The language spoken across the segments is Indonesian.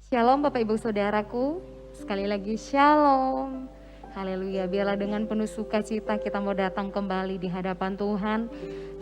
Shalom Bapak Ibu Saudaraku, sekali lagi Shalom. Haleluya, biarlah dengan penuh sukacita kita mau datang kembali di hadapan Tuhan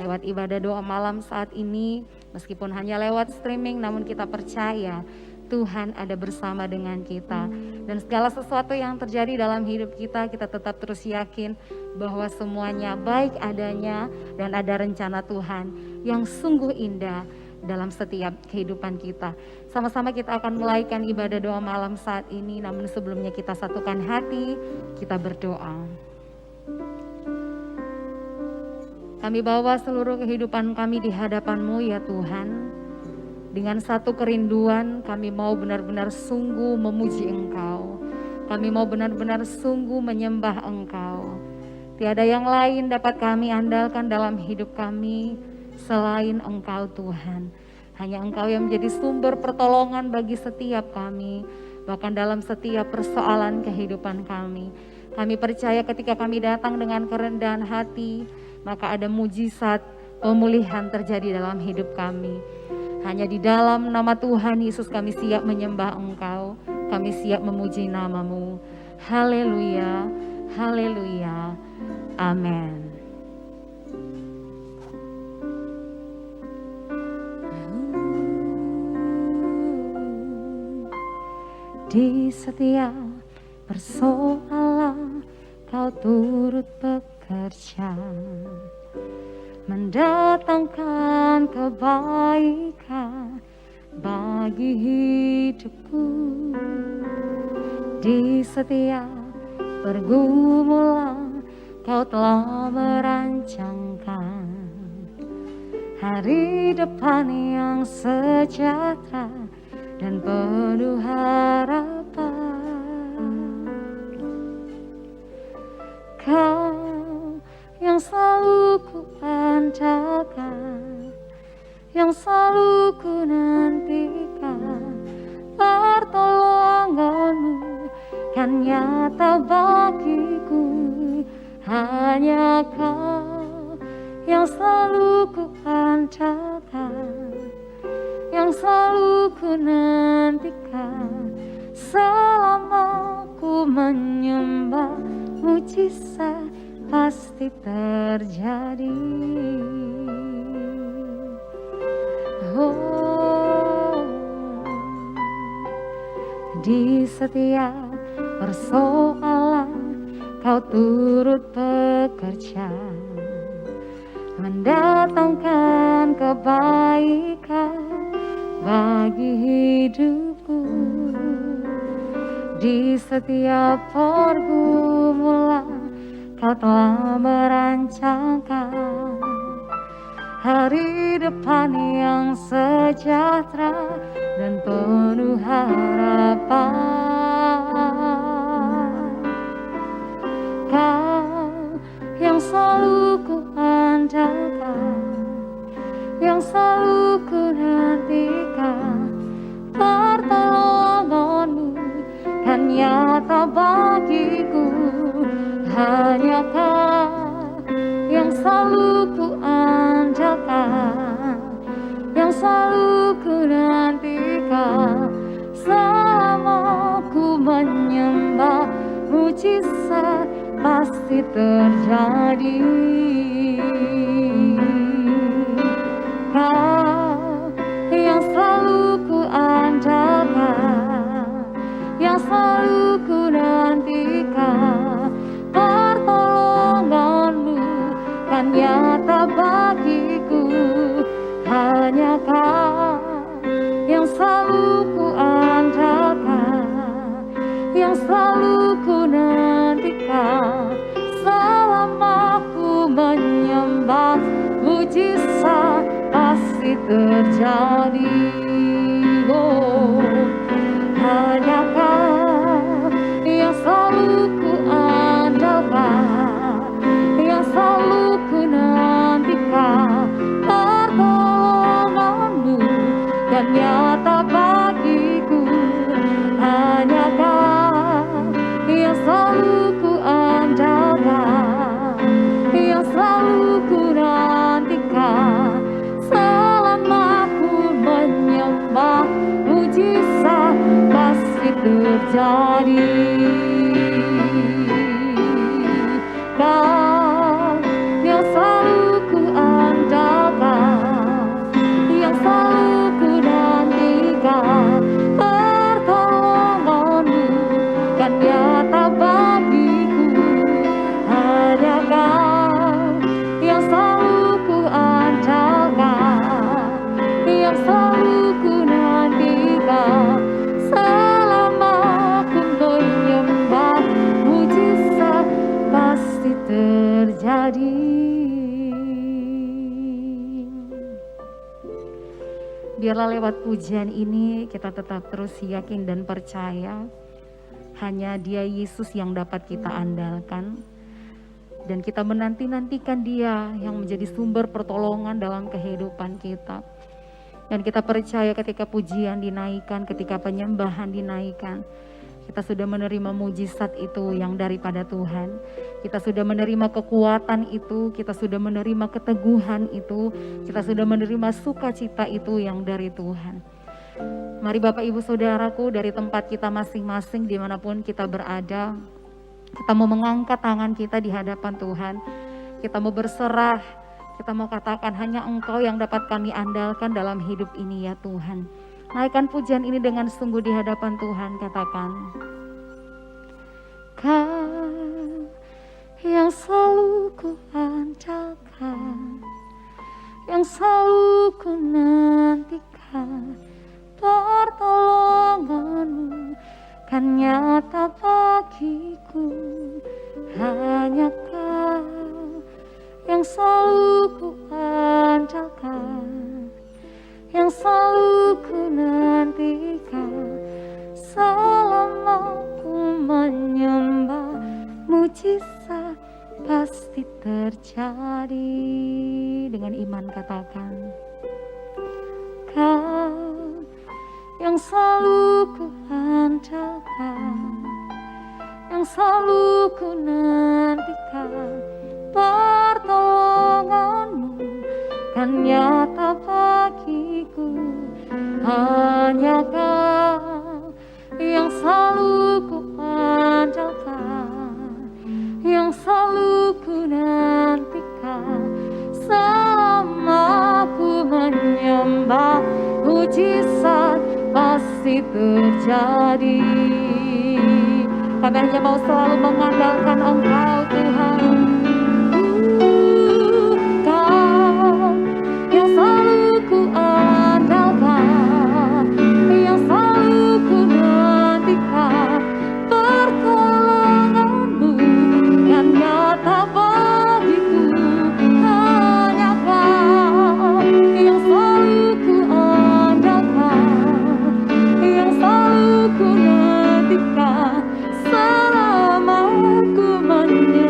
lewat ibadah doa malam saat ini. Meskipun hanya lewat streaming, namun kita percaya Tuhan ada bersama dengan kita. Dan segala sesuatu yang terjadi dalam hidup kita, kita tetap terus yakin bahwa semuanya baik adanya dan ada rencana Tuhan yang sungguh indah dalam setiap kehidupan kita. Sama-sama kita akan mulaikan ibadah doa malam saat ini, namun sebelumnya kita satukan hati, kita berdoa. Kami bawa seluruh kehidupan kami di hadapan-Mu ya Tuhan. Dengan satu kerinduan, kami mau benar-benar sungguh memuji Engkau. Kami mau benar-benar sungguh menyembah Engkau. Tiada yang lain dapat kami andalkan dalam hidup kami selain Engkau Tuhan. Hanya Engkau yang menjadi sumber pertolongan bagi setiap kami, bahkan dalam setiap persoalan kehidupan kami. Kami percaya ketika kami datang dengan kerendahan hati, maka ada mujizat pemulihan terjadi dalam hidup kami. Hanya di dalam nama Tuhan Yesus kami siap menyembah Engkau, kami siap memuji nama-Mu. Haleluya, haleluya, amin. Di setiap persoalan Kau turut bekerja, mendatangkan kebaikan bagi hidupku. Di setiap pergumulan Kau telah merancangkan hari depan yang sejahtera dan penuh harapan. Kau yang selalu ku andalkan, yang selalu ku nantikan, pertolongan-Mu kan nyata bagiku. Hanya Kau yang selalu ku andalkan, yang selalu ku nantikan. Selama ku menyembah, mujizat pasti terjadi. Oh, di setiap persoalan Kau turut bekerja, mendatangkan kebaikan bagi hidupku. Di setiap pergumulan Kau telah merancangkan hari depan yang sejahtera dan penuh harapan. Kau yang selalu ku andalkan, yang selalu ku nantikan, pertolongan-Mu kan nyata bagiku. Hanya Kau yang selalu ku andalkan, yang selalu ku nantikan. Selama ku menyembah, mujizat pasti terjadi. Kau yang selalu ku andalkan, yang selalu ku nantikan, pertolongan-Mu kan nyata bagiku. Hanya Kau yang selalu ku andalkan, yang selalu ku nantikan. Selama ku menyembah, mujizat pasti terjadi. Oh, hanya Kau yang selalu ku andalkan, yang selalu ku nantikan, pertolongan-Mu dan nyata bagiku. Hanya Kau yang selalu ku andalkan, yang selalu ku nantikan. Selama ku menyembah, mujizat terjadi. Kau yang selalu ku andalkan, yang selalu ku nantikan, pertolonganmu kan nyata bagiku. Hanya Kau yang selalu ku andalkan, yang selalu ku nantikan, selama ku menyembah, mujizat pasti terjadi. Biarlah lewat pujian ini kita tetap terus yakin dan percaya hanya Dia Yesus yang dapat kita andalkan, dan kita menanti-nantikan Dia yang menjadi sumber pertolongan dalam kehidupan kita. Dan kita percaya ketika pujian dinaikkan, ketika penyembahan dinaikkan, kita sudah menerima mujizat itu yang daripada Tuhan. Kita sudah menerima kekuatan itu, kita sudah menerima keteguhan itu, kita sudah menerima sukacita itu yang dari Tuhan. Mari Bapak Ibu Saudaraku, dari tempat kita masing-masing dimanapun kita berada, kita mau mengangkat tangan kita di hadapan Tuhan. Kita mau berserah, kita mau katakan hanya Engkau yang dapat kami andalkan dalam hidup ini ya Tuhan. Naikkan pujian ini dengan sungguh di hadapan Tuhan, katakan. Kau yang selalu ku andalkan, yang selalu ku nantikan, pertolonganmu kan nyata bagiku. Hanya Kau yang selalu ku andalkan, yang selalu ku nantikan, selama ku menyembah, mujizat pasti terjadi. Dengan iman katakan, Kau yang selalu ku andalkan, yang selalu ku nantikan, pertolonganmu kan nyata bagiku. Hanya Kau yang selalu ku andalkan, yang selalu ku nantikan, selama ku menyembah, mujizat pasti terjadi. Kami hanya mau selalu mengandalkan Engkau Tuhan. Kau yang selalu ku andalkan, yang selalu ku nantikan, pertolonganmu kan nyata bagiku. Hanya Kau yang selalu ku andalkan, yang selalu ku nantikan, selama ku menyembah,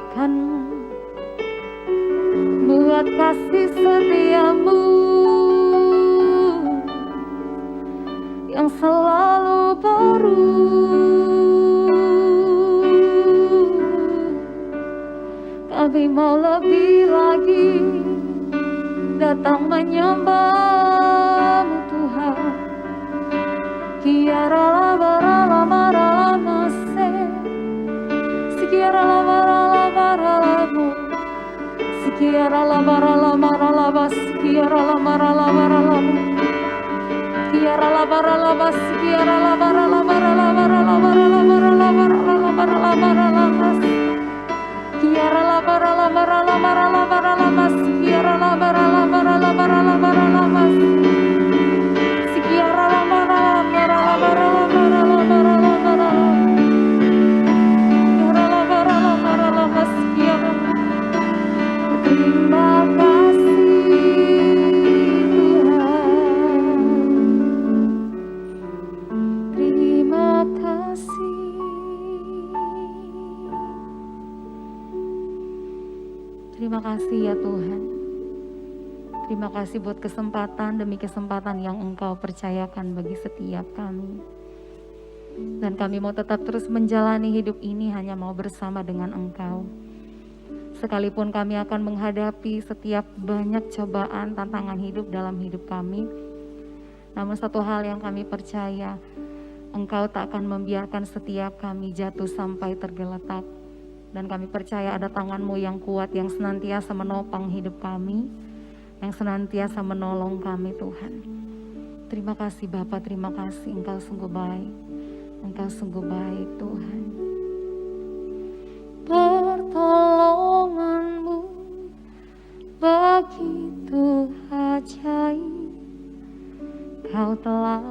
memuliakan-Mu, buat kasih setiamu yang selalu baru. Kami mau lebih lagi datang menyembah-Mu Tuhan. Kiara la bara la mara la mase, sikiara la bara la mara la mo, sikiara la bara la mara la bas, sikiara la mara la bara la mo, kiara la bara la bas, sikiara la bara la bara la bara la bara la bara la bara la bara la bara la bas, kiara la bara la bara la bara la bara la bas, kiara la bara la bara la bara la bara la bas, sikiara la bara la bara la bara la bara la bara la bara la, kiara la bara la bara la bas, kiara. Terima kasih Tuhan, terima kasih. Terima kasih ya Tuhan. Terima kasih buat kesempatan demi kesempatan yang Engkau percayakan bagi setiap kami. Dan kami mau tetap terus menjalani hidup ini hanya mau bersama dengan Engkau. Sekalipun kami akan menghadapi setiap banyak cobaan, tantangan hidup dalam hidup kami. Namun satu hal yang kami percaya, Engkau tak akan membiarkan setiap kami jatuh sampai tergeletak. Dan kami percaya ada tangan-Mu yang kuat yang senantiasa menopang hidup kami, yang senantiasa menolong kami Tuhan. Terima kasih Bapa, terima kasih, Engkau sungguh baik. Engkau sungguh baik Tuhan. Pertolongan-Mu begitu ajaib, Kau telah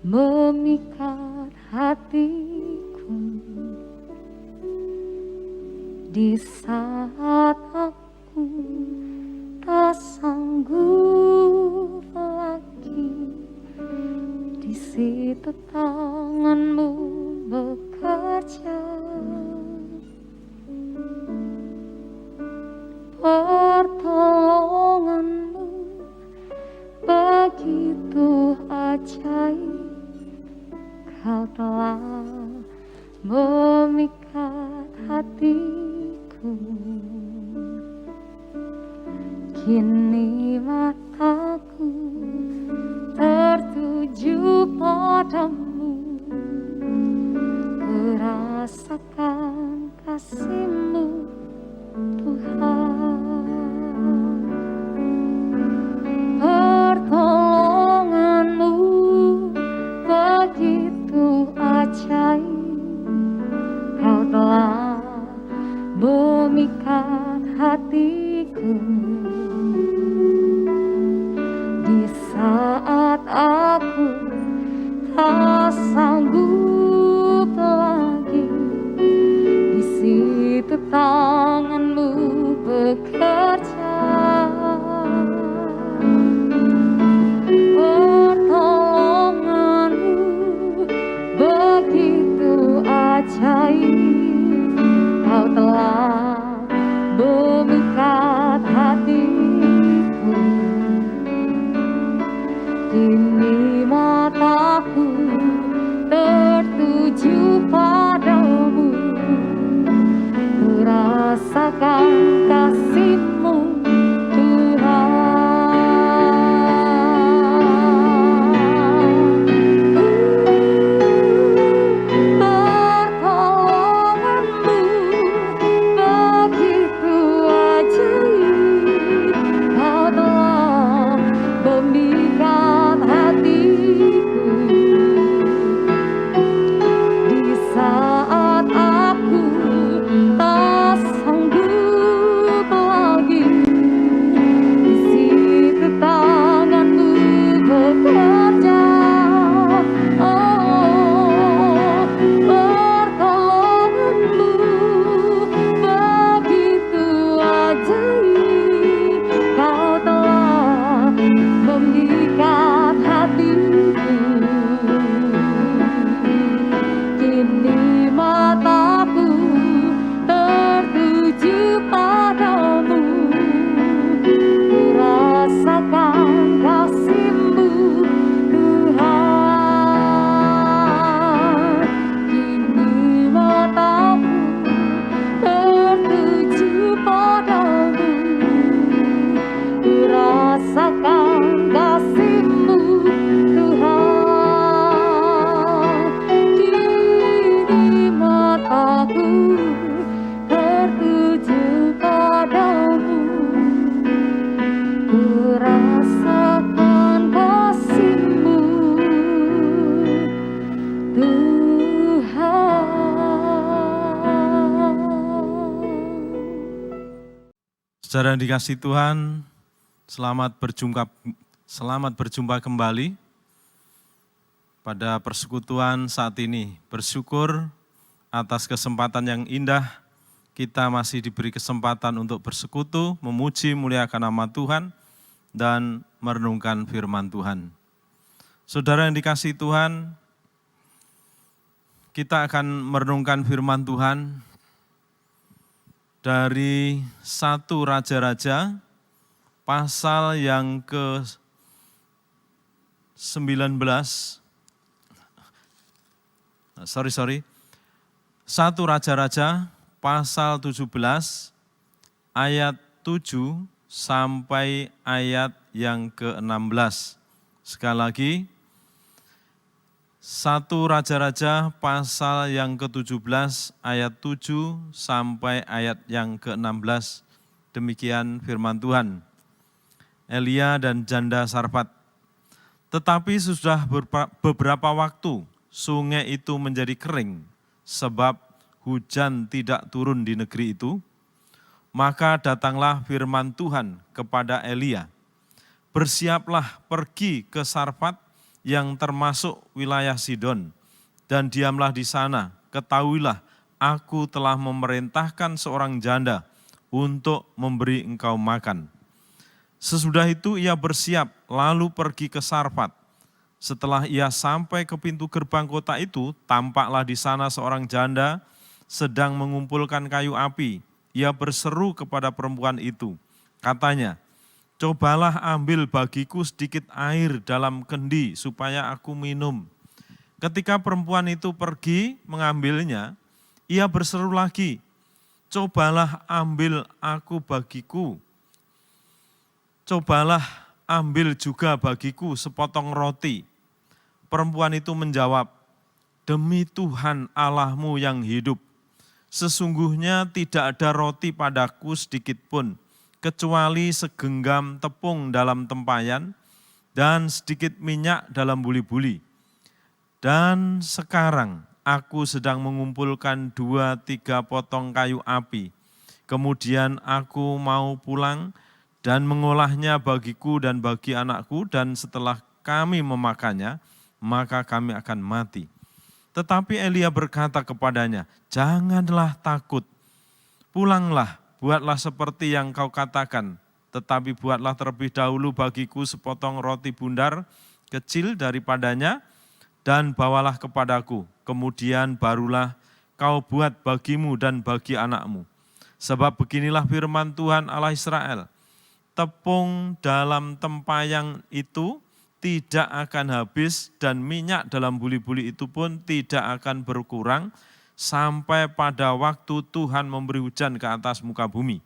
memikat hatiku di saat aku tak sanggup lagi. Di situ tangan-Mu bekerja, pertolongan-Mu begitu ajaib, Kau telah memikat hatiku. Kini mataku tertuju padamu, merasakan kasih-Mu Tuhan. Pertolongan-Mu begitu ajaib, Kau telah memikat hatiku. Di saat aku tak sanggup lagi, di situ tangan-Mu bekerja. Pertolongan-Mu begitu ajaib, Kau telah memikat hatiku. Kini mataku tertuju padamu, merasakan kasih-Mu Tuhan. Pertolongan-Mu begitu ajaib, Kau telah memikat hatiku. Di saat aku tak sanggup Saudara yang dikasihi Tuhan, selamat berjumpa kembali pada persekutuan saat ini. Bersyukur atas kesempatan yang indah, kita masih diberi kesempatan untuk bersekutu, memuji, muliakan nama Tuhan, dan merenungkan firman Tuhan. Saudara yang dikasihi Tuhan, kita akan merenungkan firman Tuhan dari 1 Raja-Raja pasal yang ke-19, 1 Raja-Raja pasal 17 ayat 7 sampai ayat yang ke-16. Sekali lagi, 1 Raja-Raja pasal yang ke-17 ayat 7 sampai ayat yang ke-16. Demikian firman Tuhan. Elia dan janda Sarfat. Tetapi sudah beberapa waktu sungai itu menjadi kering sebab hujan tidak turun di negeri itu. Maka datanglah firman Tuhan kepada Elia. Bersiaplah pergi ke Sarfat yang termasuk wilayah Sidon, dan diamlah di sana. Ketahuilah, aku telah memerintahkan seorang janda untuk memberi engkau makan. Sesudah itu ia bersiap, lalu pergi ke Sarfat. Setelah ia sampai ke pintu gerbang kota itu, tampaklah di sana seorang janda sedang mengumpulkan kayu api. Ia berseru kepada perempuan itu, katanya, cobalah ambil bagiku sedikit air dalam kendi supaya aku minum. Ketika perempuan itu pergi mengambilnya, ia berseru lagi, cobalah ambil aku bagiku. Cobalah ambil juga bagiku sepotong roti. Perempuan itu menjawab, demi Tuhan Allahmu yang hidup, sesungguhnya tidak ada roti padaku sedikit pun, kecuali segenggam tepung dalam tempayan dan sedikit minyak dalam buli-buli. Dan sekarang aku sedang mengumpulkan 2-3 potong kayu api. Kemudian aku mau pulang dan mengolahnya bagiku dan bagi anakku, dan setelah kami memakannya, maka kami akan mati. Tetapi Elia berkata kepadanya, janganlah takut, pulanglah. Buatlah seperti yang kau katakan, tetapi buatlah terlebih dahulu bagiku sepotong roti bundar kecil daripadanya, dan bawalah kepadaku. Kemudian barulah kau buat bagimu dan bagi anakmu. Sebab beginilah firman Tuhan Allah Israel, tepung dalam tempayan itu tidak akan habis, dan minyak dalam buli-buli itu pun tidak akan berkurang, sampai pada waktu Tuhan memberi hujan ke atas muka bumi.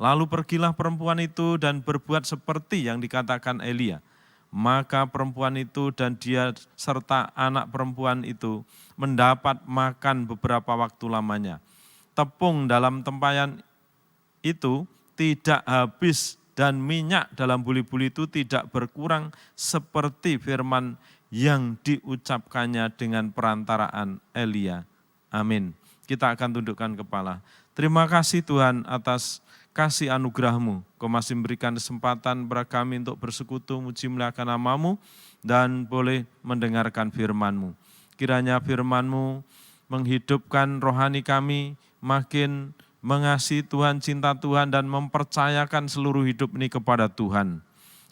Lalu pergilah perempuan itu dan berbuat seperti yang dikatakan Elia. Maka perempuan itu dan dia serta anak perempuan itu mendapat makan beberapa waktu lamanya. Tepung dalam tempayan itu tidak habis, dan minyak dalam buli-buli itu tidak berkurang, seperti firman yang diucapkannya dengan perantaraan Elia. Amin. Kita akan tundukkan kepala. Terima kasih Tuhan atas kasih anugerah-Mu. Kau masih memberikan kesempatan kepada kami untuk bersekutu, muji muliakan nama-Mu, dan boleh mendengarkan firman-Mu. Kiranya firman-Mu menghidupkan rohani kami, makin mengasihi Tuhan, cinta Tuhan, dan mempercayakan seluruh hidup ini kepada Tuhan.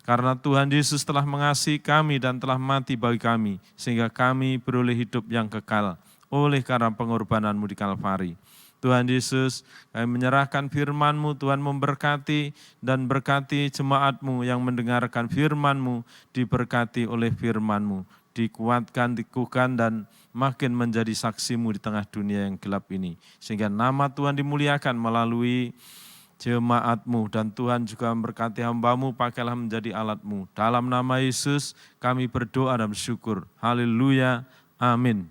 Karena Tuhan Yesus telah mengasihi kami dan telah mati bagi kami, sehingga kami beroleh hidup yang kekal oleh karena pengorbanan-Mu di Kalvari. Tuhan Yesus, kami menyerahkan firman-Mu, Tuhan memberkati dan berkati jemaat-Mu yang mendengarkan firman-Mu, diberkati oleh firman-Mu, dikuatkan, dikukuhkan, dan makin menjadi saksi-Mu di tengah dunia yang gelap ini. Sehingga nama Tuhan dimuliakan melalui jemaat-Mu, dan Tuhan juga memberkati hamba-Mu, pakailah menjadi alat-Mu. Dalam nama Yesus kami berdoa dan bersyukur. Haleluya, amin.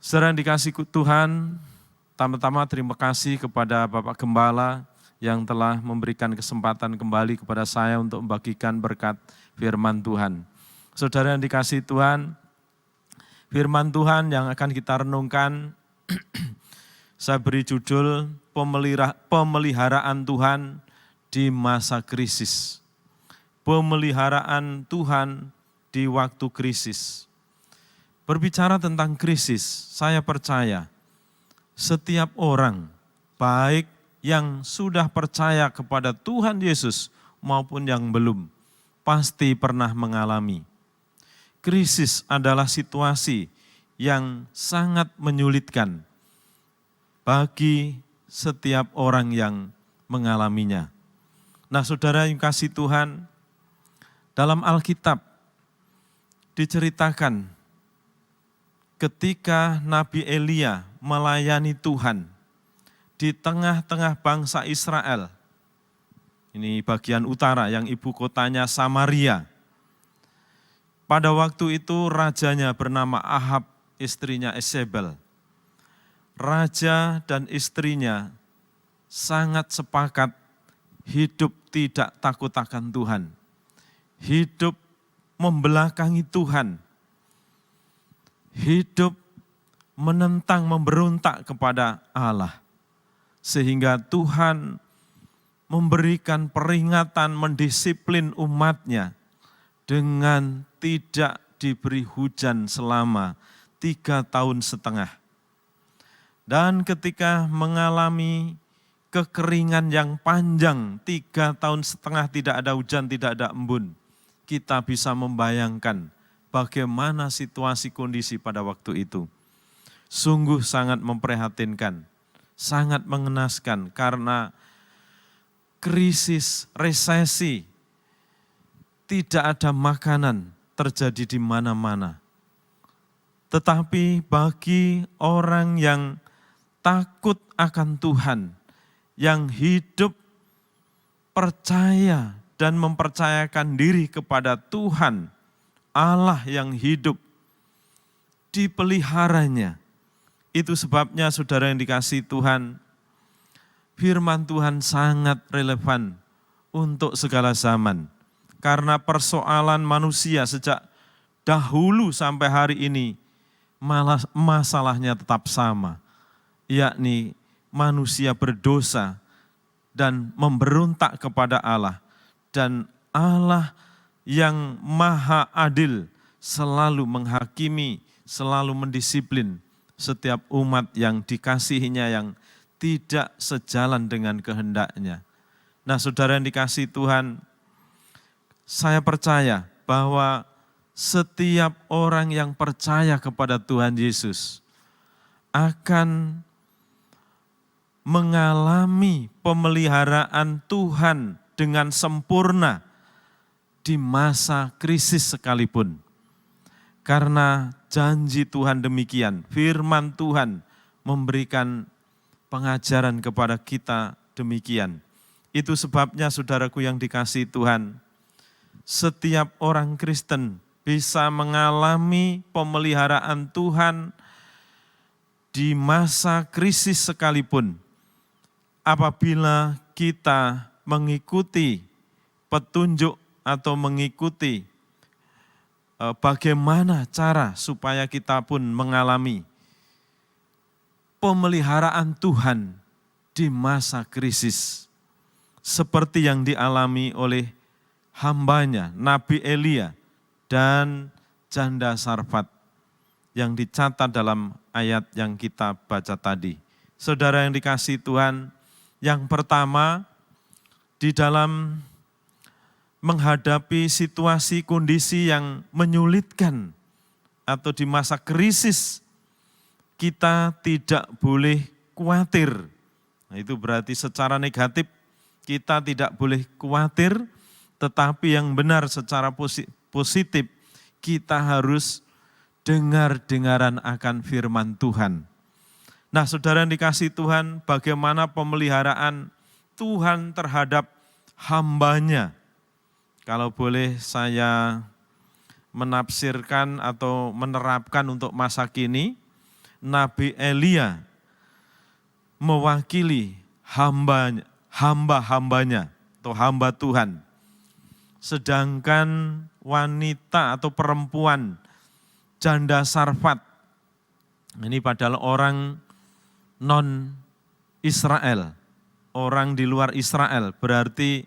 Saudara yang dikasihi Tuhan, pertama-tama terima kasih kepada Bapak Gembala yang telah memberikan kesempatan kembali kepada saya untuk membagikan berkat firman Tuhan. Saudara yang dikasihi Tuhan, firman Tuhan yang akan kita renungkan, saya beri judul pemeliharaan Tuhan di masa krisis. Pemeliharaan Tuhan di waktu krisis. Berbicara tentang krisis, saya percaya setiap orang, baik yang sudah percaya kepada Tuhan Yesus maupun yang belum, pasti pernah mengalami. Krisis adalah situasi yang sangat menyulitkan bagi setiap orang yang mengalaminya. Nah, saudara yang kasih Tuhan, dalam Alkitab diceritakan ketika Nabi Elia melayani Tuhan di tengah-tengah bangsa Israel. Ini bagian utara yang ibu kotanya Samaria. Pada waktu itu rajanya bernama Ahab, istrinya Yezebel. Raja dan istrinya sangat sepakat hidup tidak takut akan Tuhan. Hidup membelakangi Tuhan. Hidup menentang, memberontak kepada Allah. Sehingga Tuhan memberikan peringatan, mendisiplin umatnya dengan tidak diberi hujan selama 3,5 tahun. Dan ketika mengalami kekeringan yang panjang, 3,5 tahun tidak ada hujan, tidak ada embun, kita bisa membayangkan bagaimana situasi kondisi pada waktu itu. Sungguh sangat memprihatinkan, sangat mengenaskan karena krisis, resesi, tidak ada makanan terjadi di mana-mana. Tetapi bagi orang yang takut akan Tuhan, yang hidup percaya dan mempercayakan diri kepada Tuhan, Allah yang hidup, dipeliharanya. Itu sebabnya saudara yang dikasihi Tuhan, firman Tuhan sangat relevan untuk segala zaman. Karena persoalan manusia sejak dahulu sampai hari ini, masalahnya tetap sama. Yakni manusia berdosa dan memberontak kepada Allah. Dan Allah yang maha adil selalu menghakimi, selalu mendisiplin setiap umat yang dikasihinya yang tidak sejalan dengan kehendaknya. Nah, saudara yang dikasihi Tuhan, saya percaya bahwa setiap orang yang percaya kepada Tuhan Yesus akan mengalami pemeliharaan Tuhan dengan sempurna di masa krisis sekalipun. Karena janji Tuhan demikian, firman Tuhan memberikan pengajaran kepada kita demikian. Itu sebabnya saudaraku yang dikasihi Tuhan, setiap orang Kristen bisa mengalami pemeliharaan Tuhan di masa krisis sekalipun. Apabila kita mengikuti petunjuk atau mengikuti bagaimana cara supaya kita pun mengalami pemeliharaan Tuhan di masa krisis. Seperti yang dialami oleh hambanya Nabi Elia dan janda Sarfat yang dicatat dalam ayat yang kita baca tadi. Saudara yang dikasihi Tuhan, yang pertama di dalam menghadapi situasi kondisi yang menyulitkan atau di masa krisis, kita tidak boleh khawatir. Nah, itu berarti secara negatif kita tidak boleh khawatir, tetapi yang benar secara positif kita harus dengar-dengaran akan firman Tuhan. Nah, saudara yang dikasihi Tuhan, bagaimana pemeliharaan Tuhan terhadap hambanya? Kalau boleh saya menafsirkan atau menerapkan untuk masa kini, Nabi Elia mewakili hamba-hambanya atau hamba Tuhan. Sedangkan wanita atau perempuan janda Sarfat, ini padahal orang non-Israel, orang di luar Israel, berarti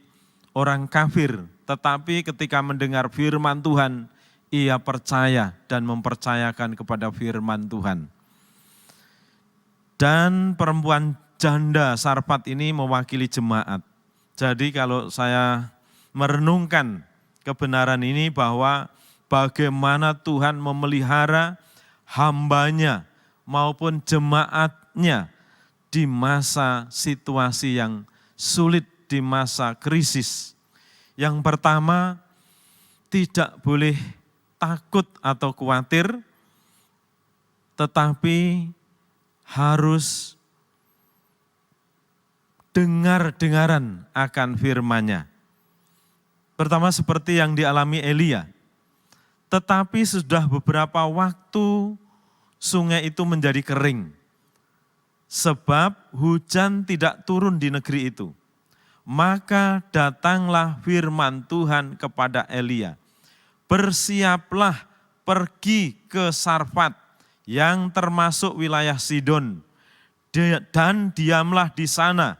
orang kafir. Tetapi ketika mendengar firman Tuhan, ia percaya dan mempercayakan kepada firman Tuhan. Dan perempuan janda Sarfat ini mewakili jemaat. Jadi kalau saya merenungkan kebenaran ini bahwa bagaimana Tuhan memelihara hambanya maupun jemaatnya di masa situasi yang sulit, di masa krisis. Yang pertama, tidak boleh takut atau khawatir, tetapi harus dengar-dengaran akan firman-Nya. Pertama seperti yang dialami Elia. Tetapi sudah beberapa waktu sungai itu menjadi kering. Sebab hujan tidak turun di negeri itu. Maka datanglah firman Tuhan kepada Elia. Bersiaplah pergi ke Sarfat yang termasuk wilayah Sidon. Dan diamlah di sana.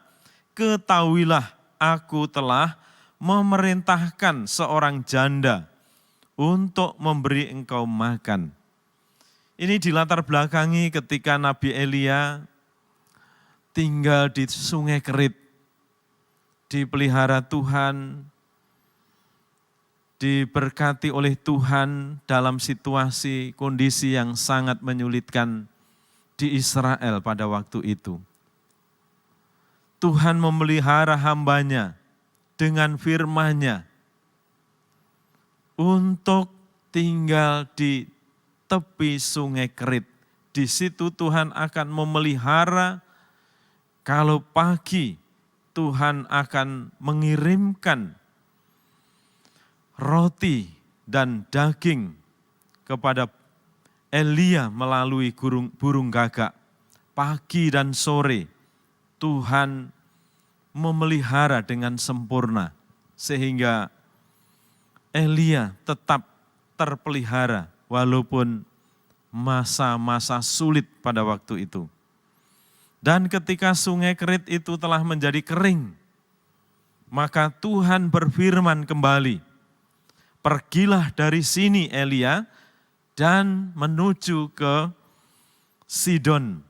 Ketahuilah aku telah memerintahkan seorang janda untuk memberi engkau makan. Ini dilatar belakangi ketika Nabi Elia tinggal di sungai Kerit, dipelihara Tuhan, diberkati oleh Tuhan dalam situasi kondisi yang sangat menyulitkan di Israel pada waktu itu. Tuhan memelihara hamba-Nya dengan firman-Nya untuk tinggal di tepi sungai Kerit. Di situ Tuhan akan memelihara, kalau pagi Tuhan akan mengirimkan roti dan daging kepada Elia melalui burung gagak. Pagi dan sore Tuhan memelihara dengan sempurna sehingga Elia tetap terpelihara walaupun masa-masa sulit pada waktu itu. Dan ketika sungai Kerit itu telah menjadi kering, maka Tuhan berfirman kembali, pergilah dari sini Elia dan menuju ke Sidon.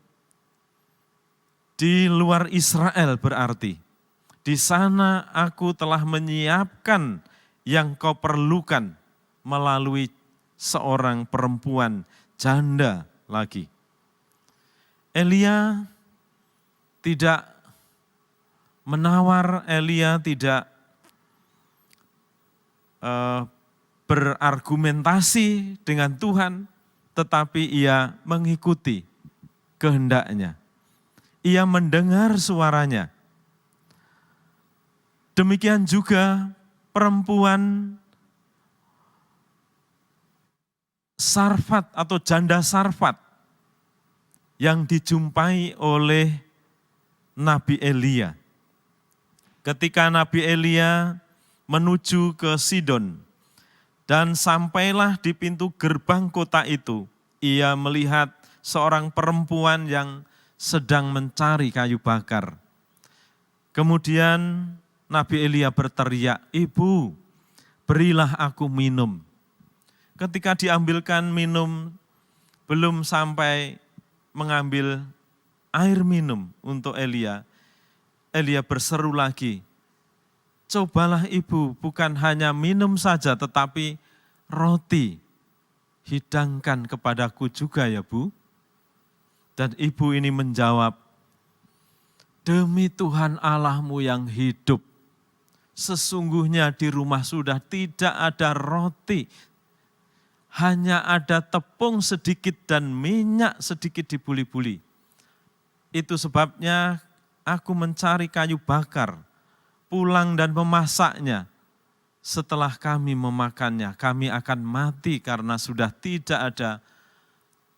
Di luar Israel berarti. Di sana aku telah menyiapkan yang kau perlukan melalui seorang perempuan janda lagi. Elia tidak menawar, Elia tidak berargumentasi dengan Tuhan, tetapi ia mengikuti kehendak-Nya. Ia mendengar suaranya. Demikian juga perempuan Sarfat atau janda Sarfat yang dijumpai oleh Nabi Elia. Ketika Nabi Elia menuju ke Sidon dan sampailah di pintu gerbang kota itu, ia melihat seorang perempuan yang sedang mencari kayu bakar. Kemudian Nabi Elia berteriak, "Ibu, berilah aku minum." Ketika diambilkan minum, belum sampai mengambil air minum untuk Elia, Elia berseru lagi, "Cobalah ibu, bukan hanya minum saja tetapi roti hidangkan kepadaku juga ya Bu." Dan ibu ini menjawab, "Demi Tuhan Allahmu yang hidup, sesungguhnya di rumah sudah tidak ada roti, hanya ada tepung sedikit dan minyak sedikit di buli-buli. Itu sebabnya aku mencari kayu bakar, pulang dan memasaknya. Setelah kami memakannya, kami akan mati karena sudah tidak ada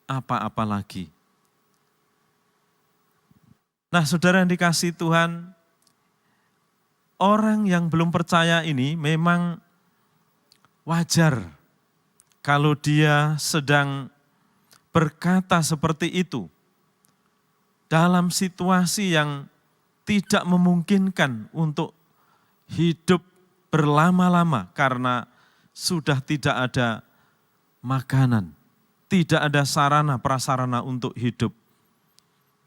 apa-apa lagi." Nah, saudara yang dikasihi Tuhan, orang yang belum percaya ini memang wajar kalau dia sedang berkata seperti itu dalam situasi yang tidak memungkinkan untuk hidup berlama-lama karena sudah tidak ada makanan, tidak ada sarana prasarana untuk hidup.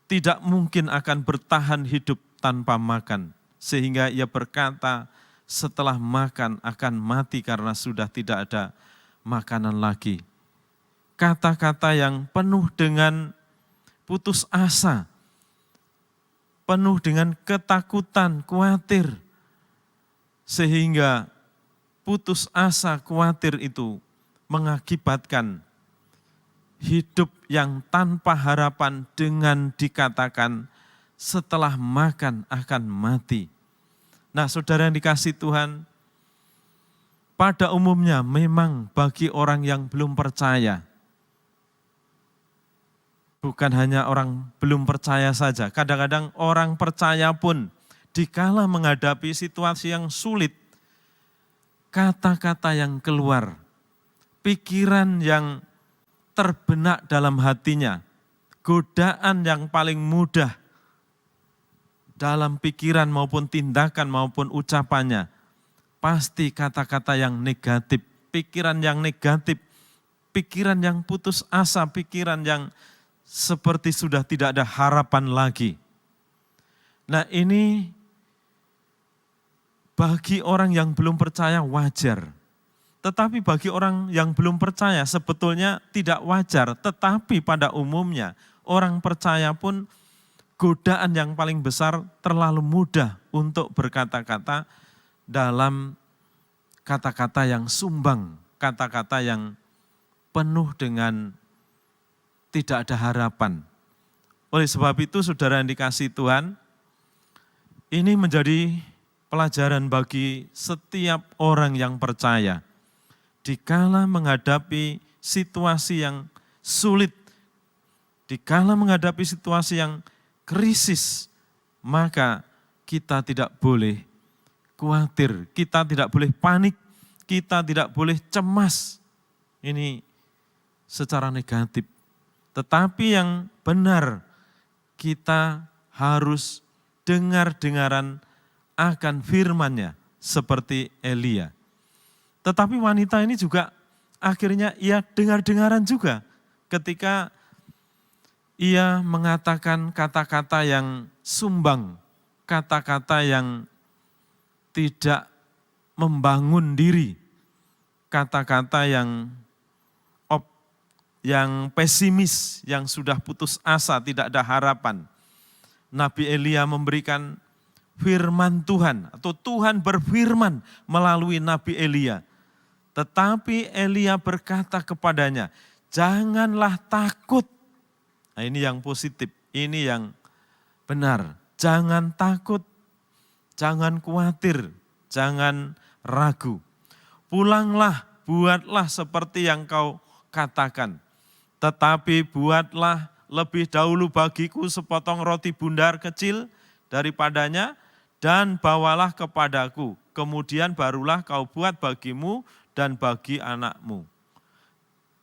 Tidak mungkin akan bertahan hidup tanpa makan. Sehingga ia berkata, setelah makan akan mati karena sudah tidak ada makanan lagi. Kata-kata yang penuh dengan putus asa, penuh dengan ketakutan, khawatir. Sehingga putus asa, khawatir itu mengakibatkan hidup yang tanpa harapan dengan dikatakan setelah makan akan mati. Nah, saudara yang dikasihi Tuhan, pada umumnya memang bagi orang yang belum percaya, bukan hanya orang belum percaya saja, kadang-kadang orang percaya pun dikala menghadapi situasi yang sulit, kata-kata yang keluar, pikiran yang terbenak dalam hatinya, godaan yang paling mudah dalam pikiran maupun tindakan maupun ucapannya, pasti kata-kata yang negatif, pikiran yang negatif, pikiran yang putus asa, pikiran yang seperti sudah tidak ada harapan lagi. Nah, ini bagi orang yang belum percaya wajar. Tetapi bagi orang yang belum percaya sebetulnya tidak wajar. Tetapi pada umumnya orang percaya pun godaan yang paling besar terlalu mudah untuk berkata-kata dalam kata-kata yang sumbang. Kata-kata yang penuh dengan tidak ada harapan. Oleh sebab itu saudara yang dikasihi Tuhan, ini menjadi pelajaran bagi setiap orang yang percaya. Dikala menghadapi situasi yang sulit, dikala menghadapi situasi yang krisis, maka kita tidak boleh khawatir, kita tidak boleh panik, kita tidak boleh cemas. Ini secara negatif. Tetapi yang benar, kita harus dengar-dengaran akan firman-Nya seperti Elia. Tetapi wanita ini juga akhirnya ia dengar-dengaran juga ketika ia mengatakan kata-kata yang sumbang, kata-kata yang tidak membangun diri, kata-kata yang pesimis, yang sudah putus asa, tidak ada harapan. Nabi Elia memberikan firman Tuhan, atau Tuhan berfirman melalui Nabi Elia. Tetapi Elia berkata kepadanya, janganlah takut. Nah, ini yang positif, ini yang benar. Jangan takut, jangan khawatir, jangan ragu. Pulanglah, buatlah seperti yang kau katakan. Tetapi buatlah lebih dahulu bagiku sepotong roti bundar kecil daripadanya, dan bawalah kepadaku, kemudian barulah kau buat bagimu dan bagi anakmu.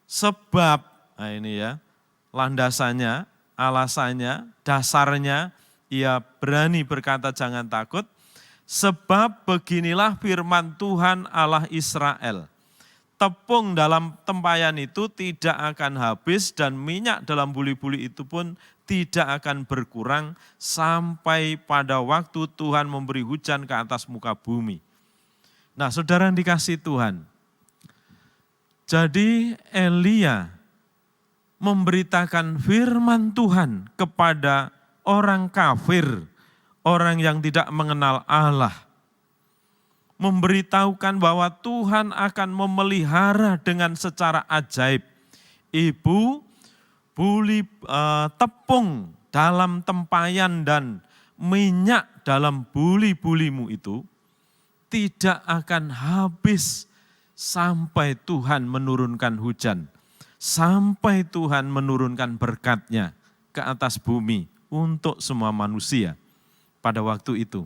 Sebab, nah ini ya, landasannya, alasannya, dasarnya, ia berani berkata jangan takut, sebab beginilah firman Tuhan Allah Israel. Tepung dalam tempayan itu tidak akan habis dan minyak dalam buli-buli itu pun tidak akan berkurang sampai pada waktu Tuhan memberi hujan ke atas muka bumi. Nah, saudara yang dikasihi Tuhan, jadi Elia memberitakan firman Tuhan kepada orang kafir, orang yang tidak mengenal Allah. Memberitahukan bahwa Tuhan akan memelihara dengan secara ajaib. Ibu, tepung dalam tempayan dan minyak dalam buli-bulimu itu tidak akan habis sampai Tuhan menurunkan hujan. Sampai Tuhan menurunkan berkat-Nya ke atas bumi untuk semua manusia pada waktu itu.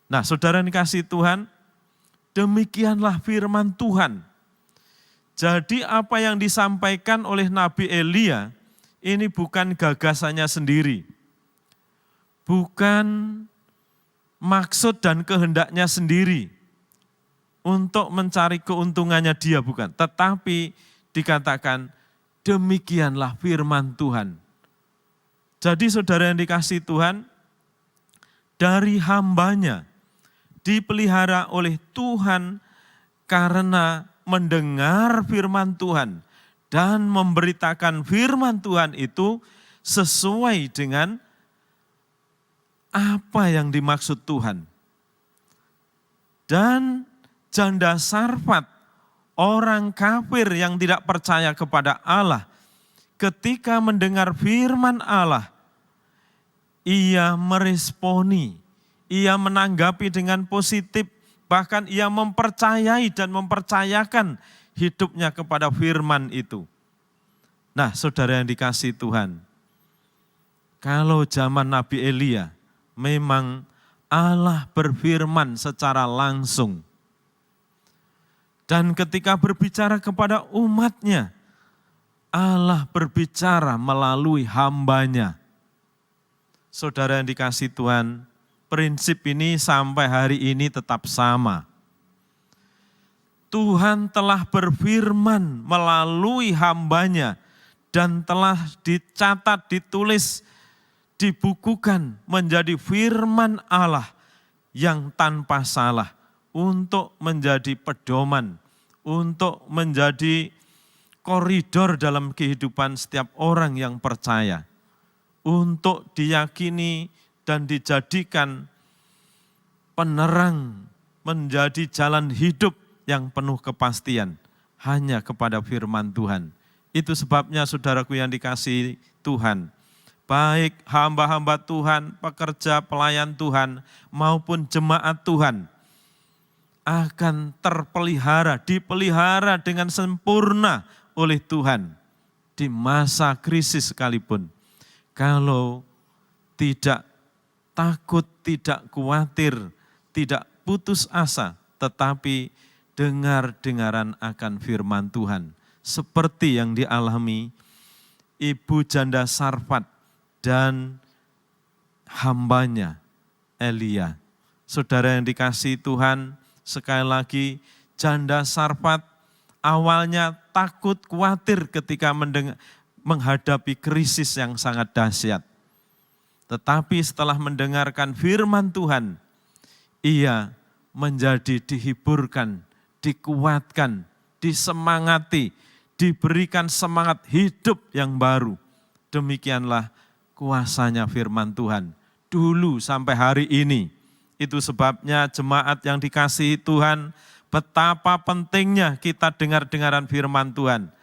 Nah, saudara yang dikasihi Tuhan, demikianlah firman Tuhan. Jadi apa yang disampaikan oleh Nabi Elia ini bukan gagasannya sendiri. bukan maksud dan kehendaknya sendiri untuk mencari keuntungannya dia, bukan. Tetapi dikatakan demikianlah firman Tuhan. Jadi saudara yang dikasihi Tuhan, dari hambanya dipelihara oleh Tuhan karena mendengar firman Tuhan dan memberitakan firman Tuhan itu sesuai dengan apa yang dimaksud Tuhan. Dan janda Sarfat, orang kafir yang tidak percaya kepada Allah, ketika mendengar firman Allah, ia meresponi, ia menanggapi dengan positif, bahkan ia mempercayai dan mempercayakan hidupnya kepada firman itu. Nah, saudara yang dikasihi Tuhan, kalau zaman Nabi Elia, memang Allah berfirman secara langsung. Dan ketika berbicara kepada umatnya, Allah berbicara melalui hambanya. Saudara yang dikasihi Tuhan, prinsip ini sampai hari ini tetap sama. Tuhan telah berfirman melalui hambanya dan telah dicatat, ditulis, dibukukan menjadi firman Allah yang tanpa salah untuk menjadi pedoman, untuk menjadi koridor dalam kehidupan setiap orang yang percaya, untuk diyakini dan dijadikan penerang, menjadi jalan hidup yang penuh kepastian hanya kepada firman Tuhan. Itu sebabnya saudaraku yang dikasihi Tuhan, baik hamba-hamba Tuhan, pekerja pelayan Tuhan maupun jemaat Tuhan akan terpelihara, dipelihara dengan sempurna oleh Tuhan di masa krisis sekalipun. Kalau tidak takut, tidak khawatir, tidak putus asa, tetapi dengar-dengaran akan firman Tuhan. Seperti yang dialami ibu janda Sarfat dan hambanya Elia. Saudara yang dikasihi Tuhan, sekali lagi janda Sarfat awalnya takut, khawatir ketika menghadapi krisis yang sangat dahsyat. Tetapi setelah mendengarkan firman Tuhan, ia menjadi dihiburkan, dikuatkan, disemangati, diberikan semangat hidup yang baru. Demikianlah kuasanya firman Tuhan dulu sampai hari ini. Itu sebabnya jemaat yang dikasihi Tuhan, betapa pentingnya kita dengar-dengaran firman Tuhan.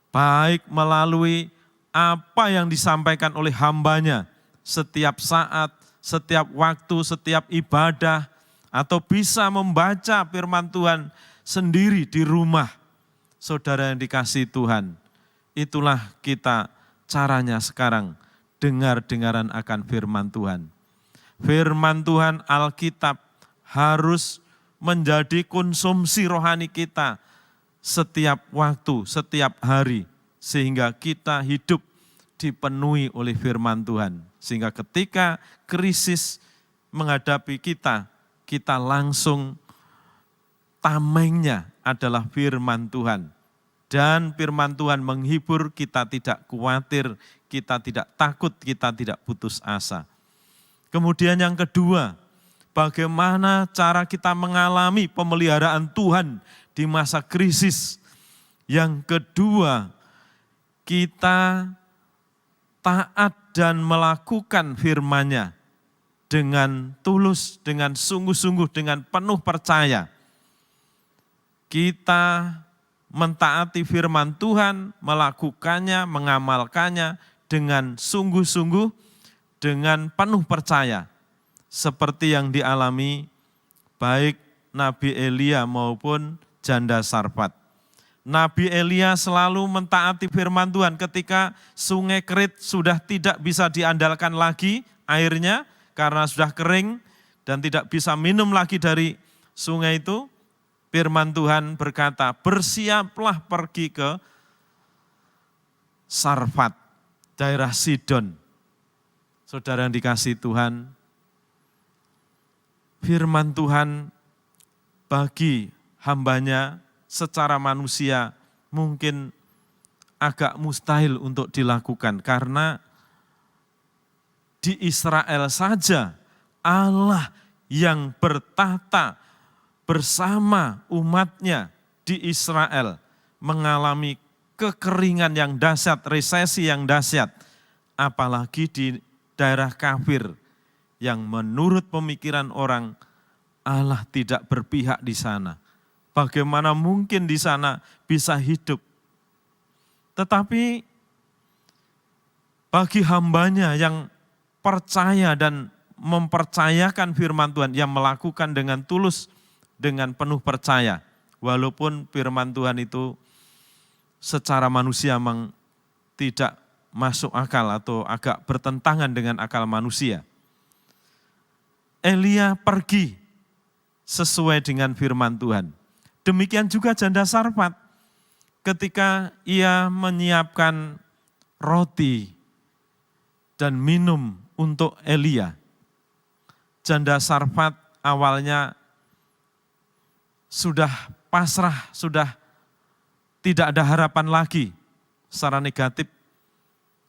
Baik melalui apa yang disampaikan oleh hambanya setiap saat, setiap waktu, setiap ibadah, atau bisa membaca firman Tuhan sendiri di rumah. Saudara yang dikasihi Tuhan, itulah kita caranya sekarang dengar-dengaran akan firman Tuhan. Firman Tuhan Alkitab harus menjadi konsumsi rohani kita setiap waktu, setiap hari. Sehingga kita hidup dipenuhi oleh firman Tuhan. Sehingga ketika krisis menghadapi kita, kita langsung tamengnya adalah firman Tuhan. Dan firman Tuhan menghibur, kita tidak khawatir, kita tidak takut, kita tidak putus asa. Kemudian yang kedua, bagaimana cara kita mengalami pemeliharaan Tuhan di masa krisis. Yang kedua, kita taat dan melakukan firman-Nya dengan tulus, dengan sungguh-sungguh, dengan penuh percaya. Kita mentaati firman Tuhan, melakukannya, mengamalkannya dengan sungguh-sungguh, dengan penuh percaya, seperti yang dialami baik Nabi Elia maupun janda Sarfat. Nabi Elia selalu mentaati firman Tuhan ketika sungai Kerit sudah tidak bisa diandalkan lagi airnya karena sudah kering dan tidak bisa minum lagi dari sungai itu. Firman Tuhan berkata, bersiaplah pergi ke Sarfat, daerah Sidon. Saudara yang dikasihi Tuhan, firman Tuhan bagi hambanya secara manusia mungkin agak mustahil untuk dilakukan, karena di Israel saja Allah yang bertahta bersama umatnya di Israel mengalami kekeringan yang dahsyat, resesi yang dahsyat, apalagi di daerah kafir yang menurut pemikiran orang Allah tidak berpihak di sana. Bagaimana mungkin di sana bisa hidup? Tetapi bagi hambanya yang percaya dan mempercayakan firman Tuhan, yang melakukan dengan tulus, dengan penuh percaya, walaupun firman Tuhan itu secara manusia memang tidak masuk akal atau agak bertentangan dengan akal manusia. Elia pergi sesuai dengan firman Tuhan. Demikian juga janda Sarfat ketika ia menyiapkan roti dan minum untuk Elia. Janda Sarfat awalnya sudah pasrah, sudah tidak ada harapan lagi. Secara negatif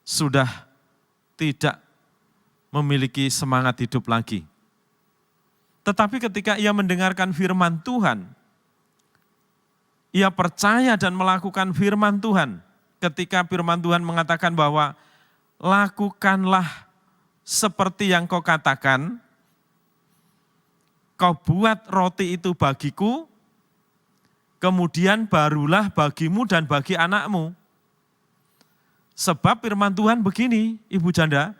sudah tidak memiliki semangat hidup lagi. Tetapi ketika ia mendengarkan firman Tuhan, ia percaya dan melakukan firman Tuhan. Ketika firman Tuhan mengatakan bahwa lakukanlah seperti yang kau katakan, kau buat roti itu bagiku, kemudian barulah bagimu dan bagi anakmu. Sebab firman Tuhan begini, Ibu Janda,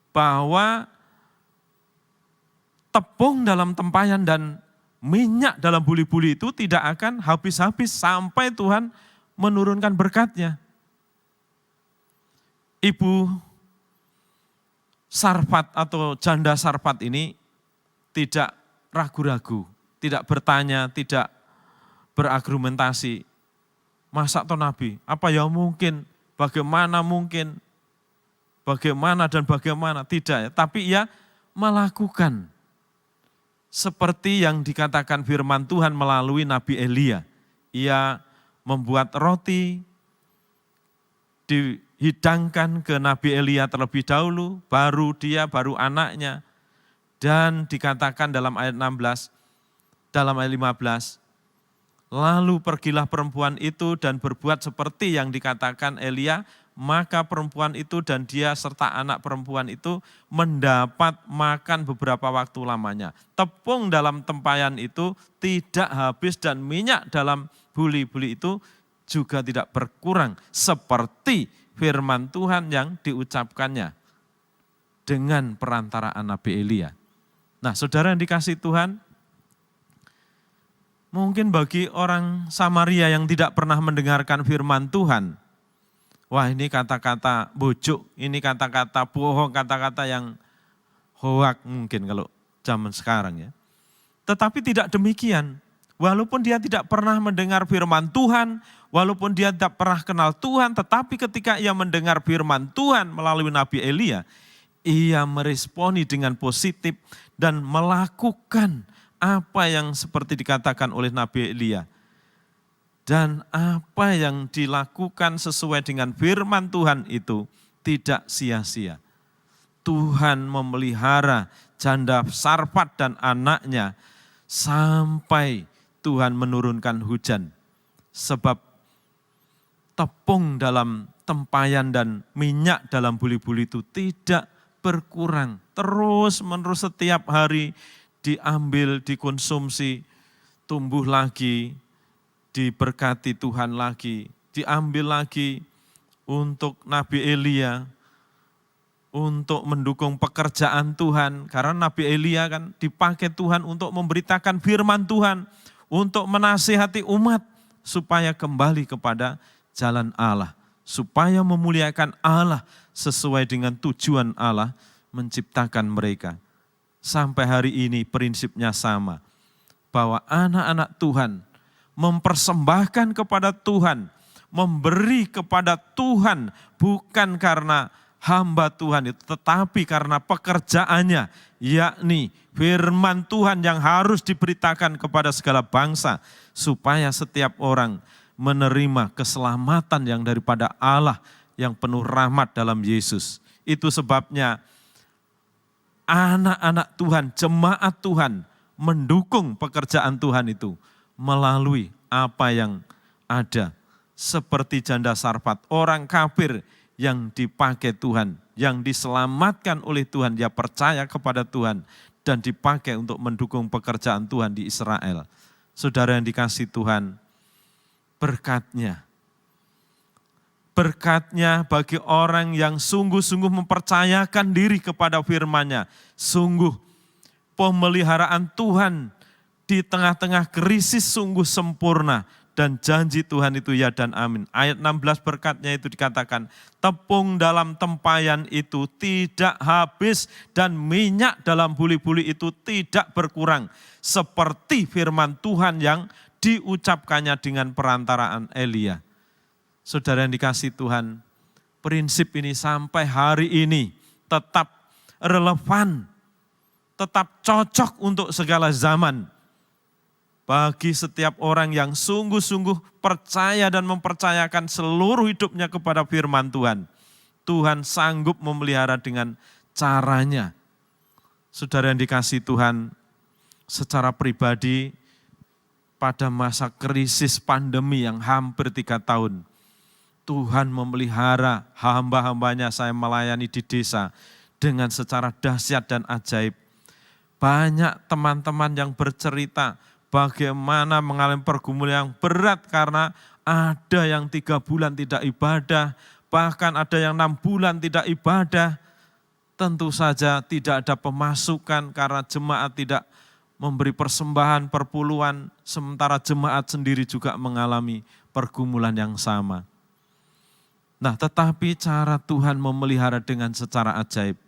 bahwa tepung dalam tempayan dan minyak dalam buli-buli itu tidak akan habis-habis sampai Tuhan menurunkan berkat-Nya. Ibu Sarfat atau janda Sarfat ini tidak ragu-ragu, tidak bertanya, tidak berargumentasi. Masa toh Nabi, apa ya mungkin, bagaimana mungkin, bagaimana dan bagaimana, tidak ya. Tapi ia melakukan seperti yang dikatakan firman Tuhan melalui Nabi Elia. Ia membuat roti, dihidangkan ke Nabi Elia terlebih dahulu, baru dia, baru anaknya. Dan dikatakan dalam ayat 16, dalam ayat 15, lalu pergilah perempuan itu dan berbuat seperti yang dikatakan Elia, maka perempuan itu dan dia serta anak perempuan itu mendapat makan beberapa waktu lamanya. Tepung dalam tempayan itu tidak habis dan minyak dalam buli-buli itu juga tidak berkurang, seperti firman Tuhan yang diucapkannya dengan perantaraan Nabi Elia. Nah, saudara yang dikasihi Tuhan, mungkin bagi orang Samaria yang tidak pernah mendengarkan firman Tuhan, wah ini kata-kata bujuk, ini kata-kata bohong, kata-kata yang hoak mungkin kalau zaman sekarang ya. Tetapi tidak demikian, walaupun dia tidak pernah mendengar firman Tuhan, walaupun dia tidak pernah kenal Tuhan, tetapi ketika ia mendengar firman Tuhan melalui Nabi Elia, ia meresponi dengan positif dan melakukan apa yang seperti dikatakan oleh Nabi Elia. Dan apa yang dilakukan sesuai dengan firman Tuhan itu tidak sia-sia. Tuhan memelihara janda Sarfat dan anaknya sampai Tuhan menurunkan hujan. Sebab tepung dalam tempayan dan minyak dalam buli-buli itu tidak berkurang. Terus menerus setiap hari diambil, dikonsumsi, tumbuh lagi, diberkati Tuhan lagi, diambil lagi untuk Nabi Elia, untuk mendukung pekerjaan Tuhan. Karena Nabi Elia kan dipakai Tuhan untuk memberitakan firman Tuhan, untuk menasihati umat supaya kembali kepada jalan Allah, supaya memuliakan Allah sesuai dengan tujuan Allah menciptakan mereka. Sampai hari ini prinsipnya sama, bahwa anak-anak Tuhan mempersembahkan kepada Tuhan, memberi kepada Tuhan bukan karena hamba Tuhan itu, tetapi karena pekerjaannya, yakni firman Tuhan yang harus diberitakan kepada segala bangsa, supaya setiap orang menerima keselamatan yang daripada Allah yang penuh rahmat dalam Yesus. Itu sebabnya anak-anak Tuhan, jemaat Tuhan mendukung pekerjaan Tuhan itu melalui apa yang ada. Seperti janda Sarfat, orang kafir yang dipakai Tuhan, yang diselamatkan oleh Tuhan, dia percaya kepada Tuhan dan dipakai untuk mendukung pekerjaan Tuhan di Israel. Saudara yang dikasihi Tuhan, berkatnya bagi orang yang sungguh-sungguh mempercayakan diri kepada firman-Nya. Sungguh pemeliharaan Tuhan di tengah-tengah krisis sungguh sempurna. Dan janji Tuhan itu ya dan amin. Ayat 16 berkatnya itu dikatakan, tepung dalam tempayan itu tidak habis dan minyak dalam buli-buli itu tidak berkurang. Seperti firman Tuhan yang diucapkannya dengan perantaraan Elia. Saudara yang dikasihi Tuhan, prinsip ini sampai hari ini tetap relevan, tetap cocok untuk segala zaman. Bagi setiap orang yang sungguh-sungguh percaya dan mempercayakan seluruh hidupnya kepada firman Tuhan. Tuhan sanggup memelihara dengan caranya. Saudara yang dikasihi Tuhan, secara pribadi pada masa krisis pandemi yang hampir 3 tahun, Tuhan memelihara hamba-hambanya saya melayani di desa dengan secara dahsyat dan ajaib. Banyak teman-teman yang bercerita bagaimana mengalami pergumulan yang berat karena ada yang 3 bulan tidak ibadah, bahkan ada yang 6 bulan tidak ibadah. Tentu saja tidak ada pemasukan karena jemaat tidak memberi persembahan perpuluhan, sementara jemaat sendiri juga mengalami pergumulan yang sama. Nah, tetapi cara Tuhan memelihara dengan secara ajaib.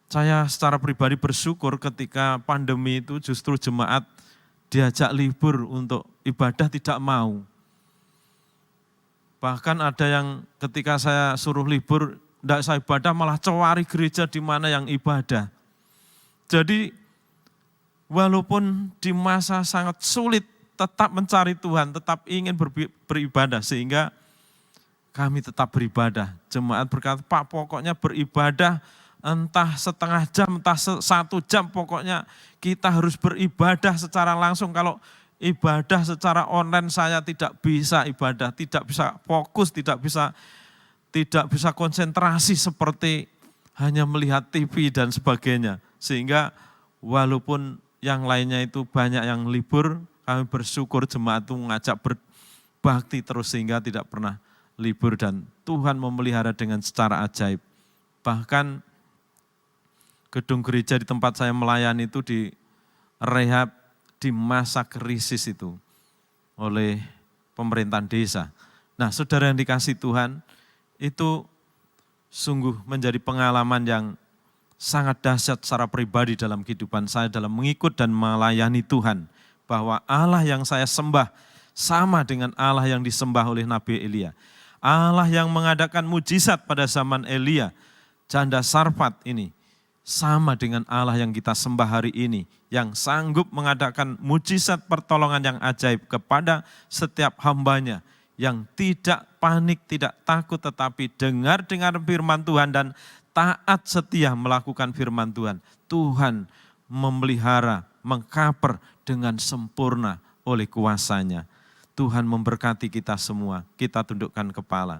Saya secara pribadi bersyukur ketika pandemi itu justru jemaat diajak libur untuk ibadah tidak mau. Bahkan ada yang ketika saya suruh libur, tidak saya ibadah malah cewari gereja di mana yang ibadah. Jadi walaupun di masa sangat sulit tetap mencari Tuhan, tetap ingin beribadah sehingga kami tetap beribadah. Jemaat berkata, Pak pokoknya beribadah entah setengah jam, entah 1 jam, pokoknya kita harus beribadah secara langsung. Kalau ibadah secara online saya tidak bisa ibadah, tidak bisa fokus, tidak bisa konsentrasi seperti hanya melihat TV dan sebagainya. Sehingga walaupun yang lainnya itu banyak yang libur, kami bersyukur jemaat itu mengajak berbakti terus sehingga tidak pernah libur dan Tuhan memelihara dengan secara ajaib. Bahkan gedung gereja di tempat saya melayani itu direhab di masa krisis itu oleh pemerintahan desa. Nah, saudara yang dikasihi Tuhan, itu sungguh menjadi pengalaman yang sangat dahsyat secara pribadi dalam kehidupan saya dalam mengikut dan melayani Tuhan. Bahwa Allah yang saya sembah sama dengan Allah yang disembah oleh Nabi Elia. Allah yang mengadakan mujizat pada zaman Elia, janda Sarfat ini, sama dengan Allah yang kita sembah hari ini, yang sanggup mengadakan mujizat pertolongan yang ajaib kepada setiap hambanya, yang tidak panik, tidak takut, tetapi dengar firman Tuhan dan taat setia melakukan firman Tuhan. Tuhan memelihara, mengcover dengan sempurna oleh kuasa-Nya. Tuhan memberkati kita semua, kita tundukkan kepala.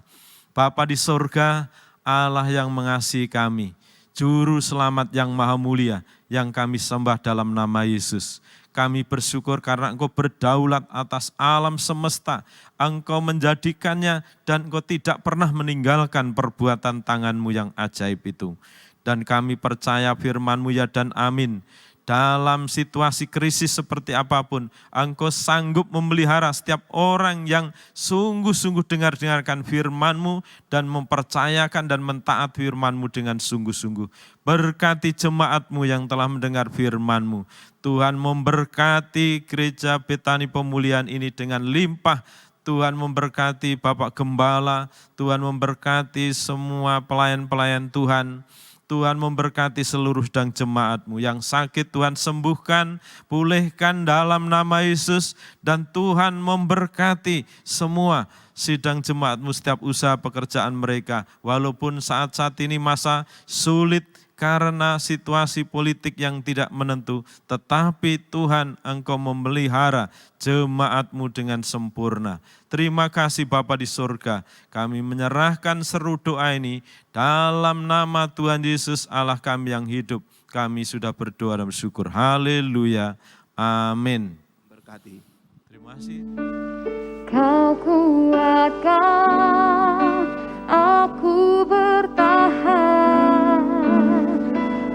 Bapa di surga, Allah yang mengasihi kami, Juru Selamat yang maha mulia, yang kami sembah dalam nama Yesus. Kami bersyukur karena Engkau berdaulat atas alam semesta. Engkau menjadikannya dan Engkau tidak pernah meninggalkan perbuatan tangan-Mu yang ajaib itu. Dan kami percaya firman-Mu ya dan amin. Dalam situasi krisis seperti apapun, Engkau sanggup memelihara setiap orang yang sungguh-sungguh dengarkan firman-Mu dan mempercayakan dan mentaat firman-Mu dengan sungguh-sungguh. Berkati jemaat-Mu yang telah mendengar firman-Mu. Tuhan memberkati gereja Betani Pemulihan ini dengan limpah Tuhan memberkati Bapak Gembala, Tuhan memberkati semua pelayan-pelayan Tuhan. Tuhan memberkati seluruh sidang jemaat-Mu. Yang sakit Tuhan sembuhkan, pulihkan dalam nama Yesus. Dan Tuhan memberkati semua sidang jemaat-Mu setiap usaha pekerjaan mereka. Walaupun saat-saat ini masa sulit karena situasi politik yang tidak menentu, tetapi Tuhan Engkau memelihara jemaat-Mu dengan sempurna. Terima kasih Bapa di surga, kami menyerahkan seru doa ini dalam nama Tuhan Yesus Allah kami yang hidup. Kami sudah berdoa dan bersyukur. Haleluya. Amin. Berkati. Terima kasih. Kau kuatkan aku bertahan,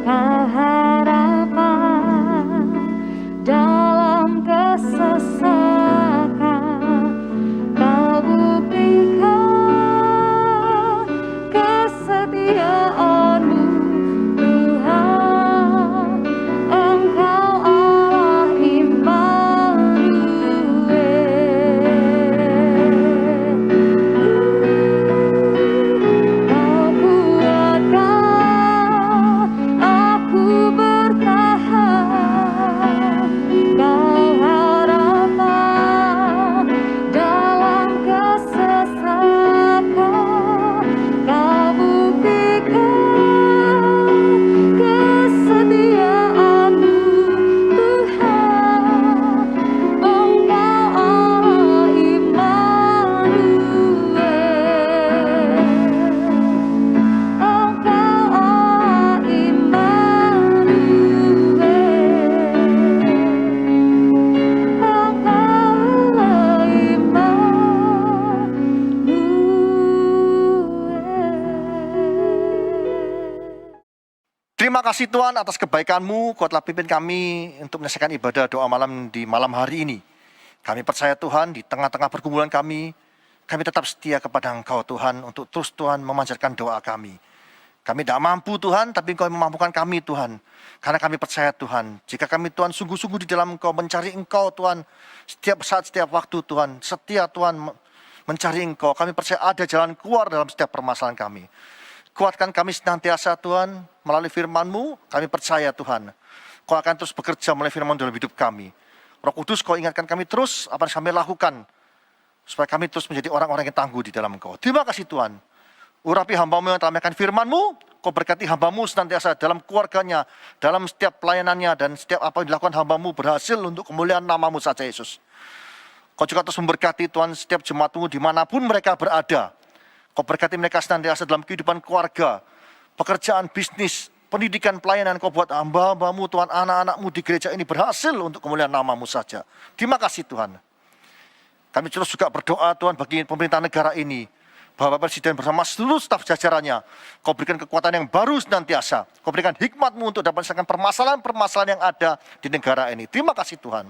kau harapan dalam kesesakan, kau buktikan kesetiaan-Mu Tuhan, Engkau Allah Terima kasih Tuhan atas kebaikan-Mu, Kau telah pimpin kami untuk menyelesaikan ibadah doa malam di malam hari ini. Kami percaya Tuhan, di tengah-tengah pergumulan kami tetap setia kepada Engkau Tuhan, untuk terus Tuhan memanjatkan doa kami. Kami tidak mampu Tuhan, tapi Engkau memampukan kami Tuhan. Karena kami percaya Tuhan, jika kami Tuhan sungguh-sungguh di dalam Engkau, mencari Engkau Tuhan, setiap saat, setiap waktu Tuhan, setia Tuhan mencari Engkau, kami percaya ada jalan keluar dalam setiap permasalahan kami. Kuatkan kami senantiasa Tuhan, melalui firman-Mu, kami percaya Tuhan, Kau akan terus bekerja melalui firman dalam hidup kami. Roh Kudus, Kau ingatkan kami terus apa yang kami lakukan, supaya kami terus menjadi orang-orang yang tangguh di dalam Engkau. Terima kasih Tuhan. Urapi hamba-Mu yang telah menyampaikan firman-Mu, Kau berkati hamba-Mu senantiasa dalam keluarganya, dalam setiap pelayanannya, dan setiap apa yang dilakukan hamba-Mu berhasil untuk kemuliaan nama-Mu saja Yesus. Kau juga terus memberkati Tuhan setiap jemaat-Mu dimanapun mereka berada. Kau berkati mereka senantiasa dalam kehidupan keluarga, pekerjaan, bisnis, pendidikan, pelayanan. Kau buat hamba-hamba-Mu Tuhan, anak-anak-Mu di gereja ini berhasil untuk kemuliaan nama-Mu saja. Terima kasih Tuhan. Kami terus juga berdoa Tuhan bagi pemerintah negara ini, Bapak Presiden bersama seluruh staf jajarannya. Kau berikan kekuatan yang baru senantiasa. Kau berikan hikmat-Mu untuk dapat menyelesaikan permasalahan-permasalahan yang ada di negara ini. Terima kasih Tuhan.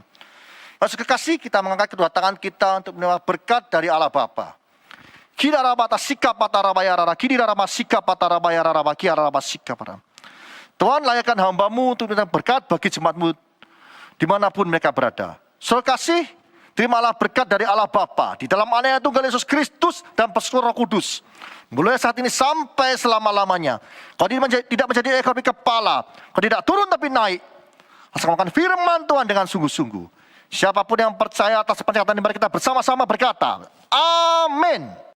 Lalu kekasih, kita mengangkat kedua tangan kita untuk menerima berkat dari Allah Bapa. Tuhan, layakkan hamba-Mu untuk minta berkat bagi jemaat-Mu dimanapun mereka berada. Saudara kasih, terimalah berkat dari Allah Bapa di dalam anaknya Tunggal Yesus Kristus dan persekutuan Roh Kudus, mulai saat ini sampai selama-lamanya. Kau tidak menjadi ekor tapi kepala, Kau tidak turun tapi naik. Laksanakan firman Tuhan dengan sungguh-sungguh. Siapapun yang percaya atas penyertaan, mari kita bersama-sama berkata, Amin.